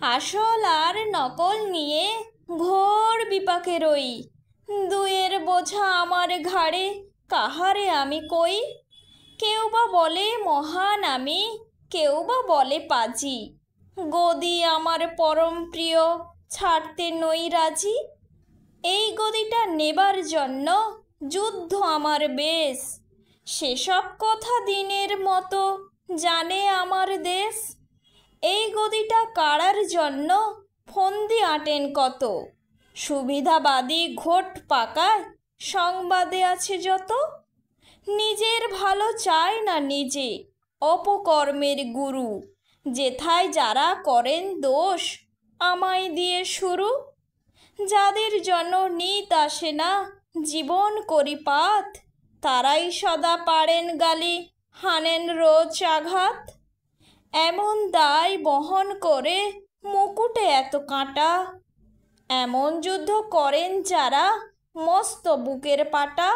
আসল আর নকল নিয়ে ঘোর বিপাকে রই। দুয়ের বোঝা আমার ঘাড়ে, কাহারে আমি কই। কেউ বা বলে মহান আমি, কেউ বা বলে পাজি। গদি আমার পরম প্রিয়, ছাড়তে নই রাজি। এই গদিটা নেবার জন্য যুদ্ধ আমার বেশ। সেসব কথা দিনের মতো জানে আমার দেশ। এই গদিটা কাড়ার জন্য ফন্দি আঁটেন কত। সুবিধাবাদী ঘোট পাকায় সংবাদে আছে যত। নিজের ভালো চায় না নিজে, অপকর্মের গুরু। যেথায় যারা করেন দোষ, আমায় দিয়ে শুরু। যাদের জন্য নিত আসে না, জীবন করি পাত, তারাই সদা পারেন গালি, হানেন রোজ আঘাত। এমন দায় বহন করে মুকুটে এত কাঁটা, এমন যুদ্ধ করেন যারা মস্ত বুকের পাটা।